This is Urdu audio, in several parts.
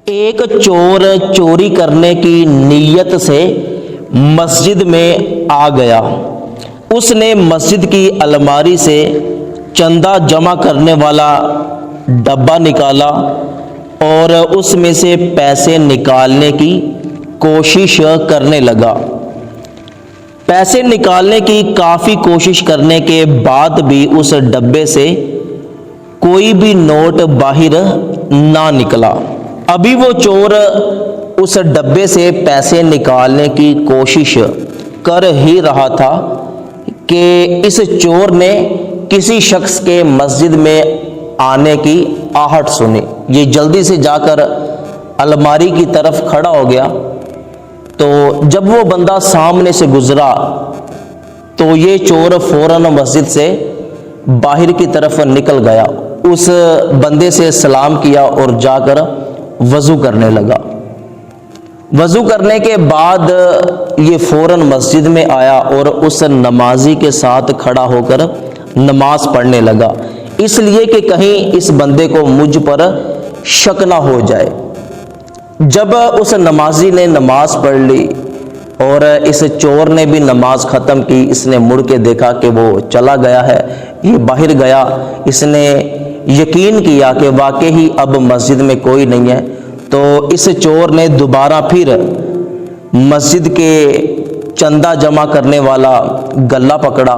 ایک چور چوری کرنے کی نیت سے مسجد میں آ گیا۔ اس نے مسجد کی الماری سے چندہ جمع کرنے والا ڈبہ نکالا اور اس میں سے پیسے نکالنے کی کوشش کرنے لگا۔ پیسے نکالنے کی کافی کوشش کرنے کے بعد بھی اس ڈبے سے کوئی بھی نوٹ باہر نہ نکلا۔ ابھی وہ چور اس ڈبے سے پیسے نکالنے کی کوشش کر ہی رہا تھا کہ اس چور نے کسی شخص کے مسجد میں آنے کی آہٹ سنی۔ یہ جلدی سے جا کر الماری کی طرف کھڑا ہو گیا، تو جب وہ بندہ سامنے سے گزرا تو یہ چور فوراً مسجد سے باہر کی طرف نکل گیا، اس بندے سے سلام کیا اور جا کر وضو کرنے لگا۔ وضو کرنے کے بعد یہ فوراً مسجد میں آیا اور اس نمازی کے ساتھ کھڑا ہو کر نماز پڑھنے لگا، اس لیے کہ کہیں اس بندے کو مجھ پر شک نہ ہو جائے۔ جب اس نمازی نے نماز پڑھ لی اور اس چور نے بھی نماز ختم کی، اس نے مڑ کے دیکھا کہ وہ چلا گیا ہے، یہ باہر گیا۔ اس نے یقین کیا کہ واقعی اب مسجد میں کوئی نہیں ہے، تو اس چور نے دوبارہ پھر مسجد کے چندہ جمع کرنے والا گلا پکڑا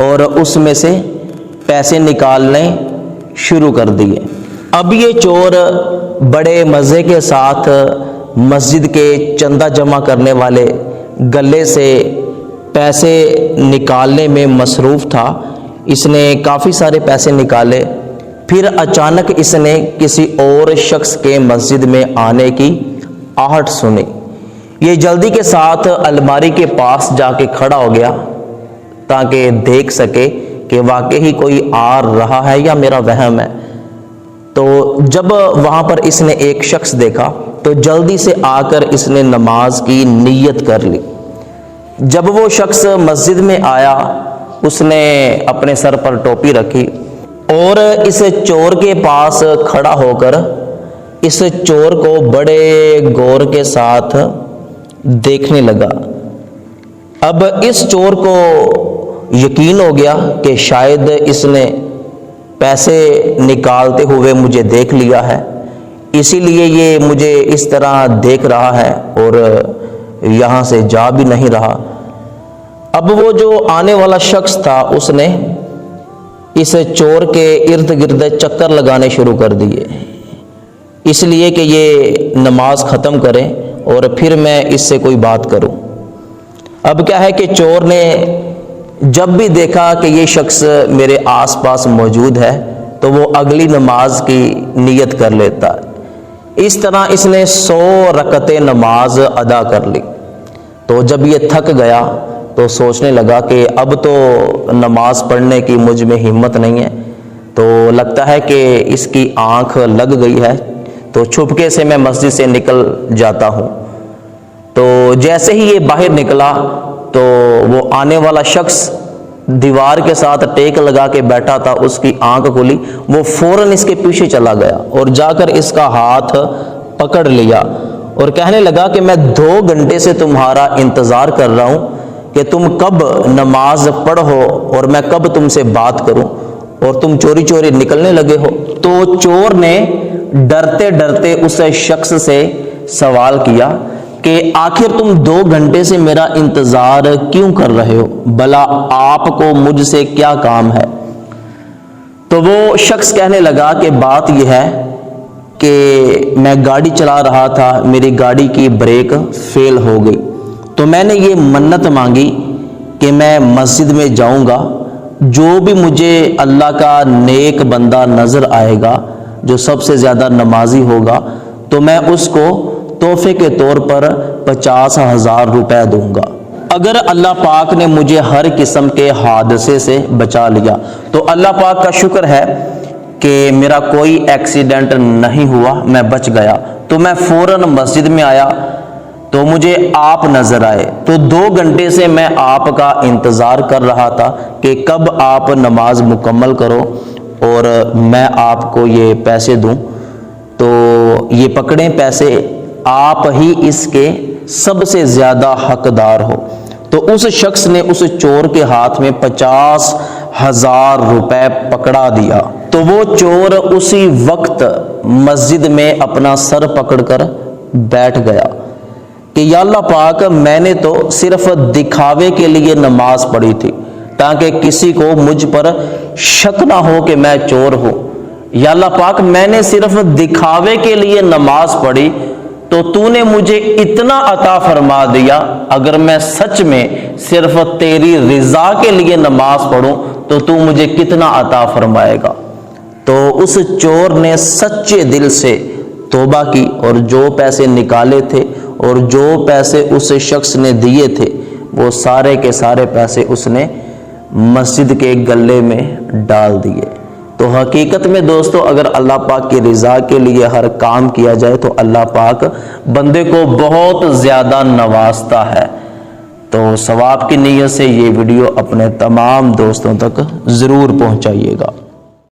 اور اس میں سے پیسے نکالنے شروع کر دیے۔ اب یہ چور بڑے مزے کے ساتھ مسجد کے چندہ جمع کرنے والے گلے سے پیسے نکالنے میں مصروف تھا۔ اس نے کافی سارے پیسے نکالے، پھر اچانک اس نے کسی اور شخص کے مسجد میں آنے کی آہٹ سنی۔ یہ جلدی کے ساتھ الماری کے پاس جا کے کھڑا ہو گیا تاکہ دیکھ سکے کہ واقعی کوئی آ رہا ہے یا میرا وہم ہے۔ تو جب وہاں پر اس نے ایک شخص دیکھا تو جلدی سے آ کر اس نے نماز کی نیت کر لی۔ جب وہ شخص مسجد میں آیا، اس نے اپنے سر پر ٹوپی رکھی اور اس چور کے پاس کھڑا ہو کر اس چور کو بڑے غور کے ساتھ دیکھنے لگا۔ اب اس چور کو یقین ہو گیا کہ شاید اس نے پیسے نکالتے ہوئے مجھے دیکھ لیا ہے، اسی لیے یہ مجھے اس طرح دیکھ رہا ہے اور یہاں سے جا بھی نہیں رہا۔ اب وہ جو آنے والا شخص تھا، اس نے اس چور کے ارد گرد چکر لگانے شروع کر دیے، اس لیے کہ یہ نماز ختم کرے اور پھر میں اس سے کوئی بات کروں۔ اب کیا ہے کہ چور نے جب بھی دیکھا کہ یہ شخص میرے آس پاس موجود ہے تو وہ اگلی نماز کی نیت کر لیتا ہے۔ اس طرح اس نے 100 رکعتیں نماز ادا کر لی۔ تو جب یہ تھک گیا تو سوچنے لگا کہ اب تو نماز پڑھنے کی مجھ میں ہمت نہیں ہے، تو لگتا ہے کہ اس کی آنکھ لگ گئی ہے، تو چھپکے سے میں مسجد سے نکل جاتا ہوں۔ تو جیسے ہی یہ باہر نکلا تو وہ آنے والا شخص دیوار کے ساتھ ٹیک لگا کے بیٹھا تھا، اس کی آنکھ کھلی، وہ فوراً اس کے پیچھے چلا گیا اور جا کر اس کا ہاتھ پکڑ لیا اور کہنے لگا کہ میں 2 گھنٹے سے تمہارا انتظار کر رہا ہوں کہ تم کب نماز پڑھو اور میں کب تم سے بات کروں، اور تم چوری چوری نکلنے لگے ہو۔ تو چور نے ڈرتے ڈرتے اس شخص سے سوال کیا کہ آخر تم 2 گھنٹے سے میرا انتظار کیوں کر رہے ہو؟ بھلا آپ کو مجھ سے کیا کام ہے؟ تو وہ شخص کہنے لگا کہ بات یہ ہے کہ میں گاڑی چلا رہا تھا، میری گاڑی کی بریک فیل ہو گئی، تو میں نے یہ منت مانگی کہ میں مسجد میں جاؤں گا، جو بھی مجھے اللہ کا نیک بندہ نظر آئے گا جو سب سے زیادہ نمازی ہوگا، تو میں اس کو تحفے کے طور پر 50,000 روپے دوں گا۔ اگر اللہ پاک نے مجھے ہر قسم کے حادثے سے بچا لیا تو اللہ پاک کا شکر ہے کہ میرا کوئی ایکسیڈنٹ نہیں ہوا، میں بچ گیا۔ تو میں فوراً مسجد میں آیا تو مجھے آپ نظر آئے، تو 2 گھنٹے سے میں آپ کا انتظار کر رہا تھا کہ کب آپ نماز مکمل کرو اور میں آپ کو یہ پیسے دوں۔ تو یہ پکڑیں پیسے، آپ ہی اس کے سب سے زیادہ حقدار ہو۔ تو اس شخص نے اس چور کے ہاتھ میں 50,000 روپے پکڑا دیا۔ تو وہ چور اسی وقت مسجد میں اپنا سر پکڑ کر بیٹھ گیا کہ یا اللہ پاک، میں نے تو صرف دکھاوے کے لیے نماز پڑھی تھی تاکہ کسی کو مجھ پر شک نہ ہو کہ میں چور ہوں۔ یا اللہ پاک، میں نے صرف دکھاوے کے لیے نماز پڑھی تو تو نے مجھے اتنا عطا فرما دیا، اگر میں سچ میں صرف تیری رضا کے لیے نماز پڑھوں تو تو مجھے کتنا عطا فرمائے گا۔ تو اس چور نے سچے دل سے توبہ کی اور جو پیسے نکالے تھے اور جو پیسے اس شخص نے دیے تھے وہ سارے کے سارے پیسے اس نے مسجد کے گلے میں ڈال دیے۔ تو حقیقت میں دوستو، اگر اللہ پاک کی رضا کے لیے ہر کام کیا جائے تو اللہ پاک بندے کو بہت زیادہ نوازتا ہے۔ تو ثواب کی نیت سے یہ ویڈیو اپنے تمام دوستوں تک ضرور پہنچائیے گا۔